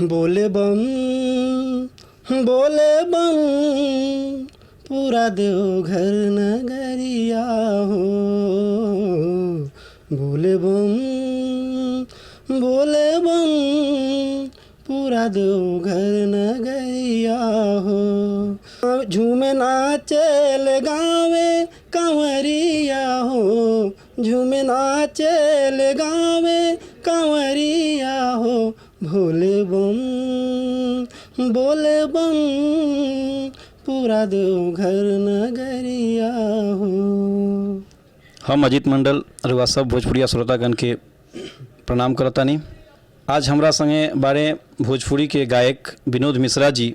बोले बम बोले बम पूरा देवघर नगरिया हो। बोले बम पूरा देवघर नगरिया हो। झूमे नाचल गावे कंवरिया हो। झूमे नाचल गावे कंवरिया हो। बोले बम पूरा देवघर नगरिया हो। हम अजीत मंडल रुआ सब भोजपुरिया श्रोतागण के प्रणाम करतानी। आज हमरा संगे बारे भोजपुरी के गायक विनोद मिश्रा जी,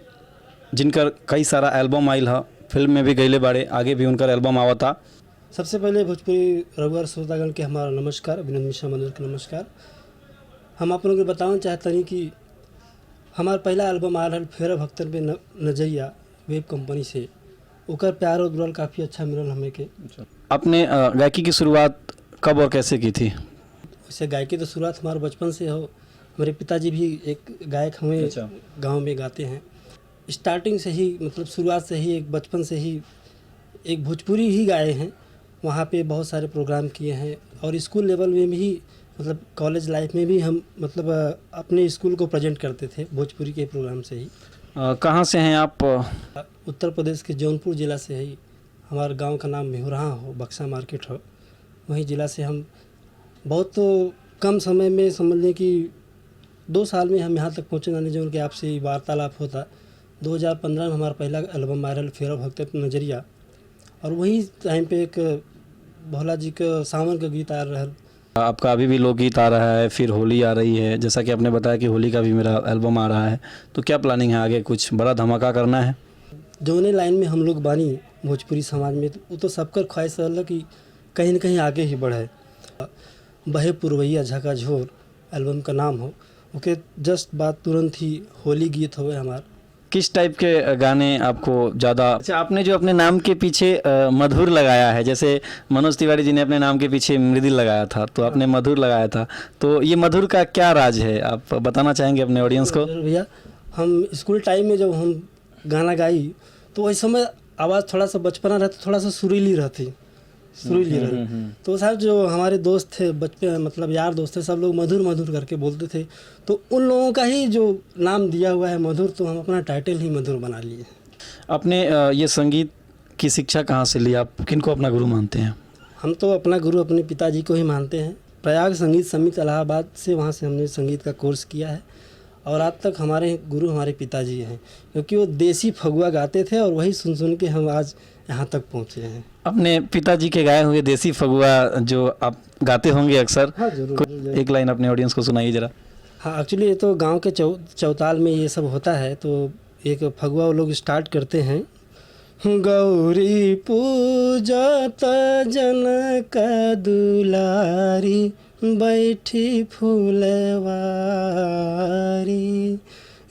जिनकर कई सारा एल्बम आयल है, फिल्म में भी गईले बारे, आगे भी उनकर एल्बम आवता। सबसे पहले भोजपुरी रघुवर श्रोतागण के हमारा नमस्कार, विनोद मिश्रा मंडल के नमस्कार। हम आप लोगों को बताना चाहते हैं कि हमारा पहला एल्बम आ रहा है फेरा भक्तन पे नजरिया वेब कंपनी से। ओकर प्यार और दुलार काफ़ी अच्छा मिलल हमें के। आपने गायकी की शुरुआत कब और कैसे की थी? वैसे गायकी तो शुरुआत हमारे बचपन से हो। मेरे पिताजी भी एक गायक हमें गांव में गाते हैं। स्टार्टिंग से ही मतलब शुरुआत से ही एक बचपन से ही एक भोजपुरी ही गाए हैं। वहाँ पे बहुत सारे प्रोग्राम किए हैं और स्कूल लेवल में भी मतलब कॉलेज लाइफ में भी हम मतलब अपने स्कूल को प्रेजेंट करते थे भोजपुरी के प्रोग्राम से ही। कहाँ से हैं आप? उत्तर प्रदेश के जौनपुर ज़िला से ही। हमारे गांव का नाम मेहुरहा हो, बक्सा मार्केट हो, वहीं ज़िला से हम बहुत कम समय में समझ लें कि 2 साल में हम यहाँ तक पहुँचे जाने जो उनके आपसे वार्तालाप होता। 2015 में हमारा पहला एल्बम वायरल फेरा भक्त नजरिया, और वही टाइम पे एक भोला जी का सावन का गीत आ रहा है। आपका अभी भी लोकगीत आ रहा है, फिर होली आ रही है, जैसा कि आपने बताया कि होली का भी मेरा एल्बम आ रहा है, तो क्या प्लानिंग है आगे? कुछ बड़ा धमाका करना है? जौने लाइन में हम लोग बानी भोजपुरी समाज में, तो वो तो सबकर ख्वाहिश रहल कि कहीं न कहीं आगे ही बढ़े। बहे पुरवैया झकाझोर एल्बम का नाम हो। ओके जस्ट बात तुरंत ही होली गीत हुए हमारे। किस टाइप के गाने आपको ज़्यादा? अच्छा, आपने जो अपने नाम के पीछे मधुर लगाया है, जैसे मनोज तिवारी जी ने अपने नाम के पीछे मृदुल लगाया था, तो आपने मधुर लगाया था, तो ये मधुर का क्या राज है, आप बताना चाहेंगे अपने ऑडियंस को? भैया, हम स्कूल टाइम में जब हम गाना गाई तो उस समय आवाज़ थोड़ा सा बचपना रहता, थोड़ा सा सुरीली रहती। तो साहब जो हमारे दोस्त थे बचपन मतलब यार दोस्त थे, सब लोग मधुर मधुर करके बोलते थे, तो उन लोगों का ही जो नाम दिया हुआ है मधुर, तो हम अपना टाइटल ही मधुर बना लिए। आपने ये संगीत की शिक्षा कहाँ से ली? आप किनको अपना गुरु मानते हैं? हम तो अपना गुरु अपने पिताजी को ही मानते हैं। प्रयाग संगीत समिति इलाहाबाद से, वहाँ से हमने संगीत का कोर्स किया है, और आज तक हमारे गुरु हमारे पिताजी हैं, क्योंकि वो देसी फगुआ गाते थे और वही सुन सुन के हम आज यहाँ तक पहुँचे हैं। अपने पिताजी के गाए हुए देसी फगुआ जो आप गाते होंगे अक्सर, हाँ जरूर। एक लाइन अपने ऑडियंस को सुनाइए जरा। हाँ, एक्चुअली ये तो गांव के चौताल में ये सब होता है, तो एक फगुआ वो लोग स्टार्ट करते हैं। गौरी पूजत जनक दुलारी बैठी फूलवारी।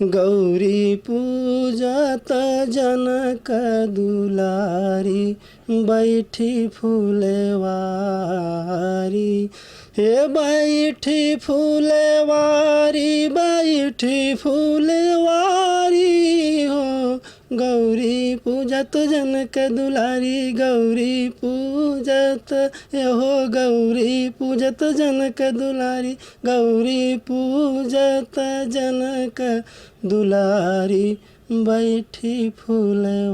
गौरी पूजत जनक दुलारी बैठी फूलवारी। हे बैठी फूलवारी बैठी फूलवारी हो। गौरी पूजत जनक दुलारी गौरी पूजत हो। गौरी पूजत जनक दुलारी गौरी पूजत जनक दुलारी बैठी फूलवारी।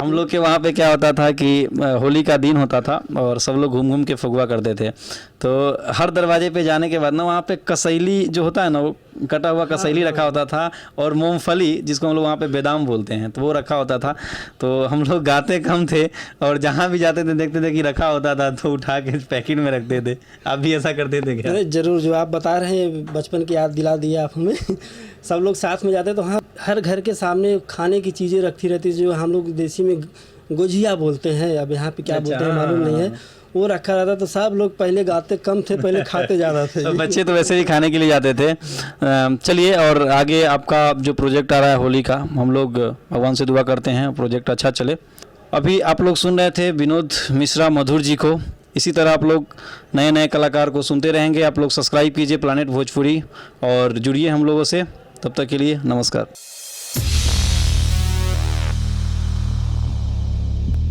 हम लोग के वहाँ पे क्या होता था कि होली का दिन होता था और सब लोग घूम घूम के फगुआ करते थे, तो हर दरवाजे पे जाने के बाद ना वहाँ पे कसैली जो होता है ना, वो कटा हुआ कसैली रखा होता था, और मूंगफली जिसको हम लोग वहाँ पे बेदाम बोलते हैं, तो वो रखा होता था। तो हम लोग गाते कम थे और जहाँ भी जाते थे देखते थे कि रखा होता था, तो उठा के पैकेट में रखते थे। आप भी ऐसा करते थे क्या? अरे जरूर, जो आप बता रहे हैं बचपन की याद दिला दिया आप हमें। सब लोग साथ में जाते तो हाँ, हर घर के सामने खाने की चीज़ें रखती रहती, जो हम लोग देसी में गुजिया बोलते हैं, अब यहाँ पे क्या बोलते हैं मालूम नहीं है, वो रखा रहता। तो सब लोग पहले गाते कम थे, पहले खाते ज़्यादा थे। बच्चे तो वैसे ही खाने के लिए जाते थे। चलिए, और आगे आपका जो प्रोजेक्ट आ रहा है होली का, हम लोग भगवान से दुआ करते हैं प्रोजेक्ट अच्छा चले। अभी आप लोग सुन रहे थे विनोद मिश्रा मधुर जी को। इसी तरह आप लोग नए नए कलाकार को सुनते रहेंगे। आप लोग सब्सक्राइब कीजिए प्लैनेट भोजपुरी और जुड़िए हम लोगों से। तब तक के लिए नमस्कार।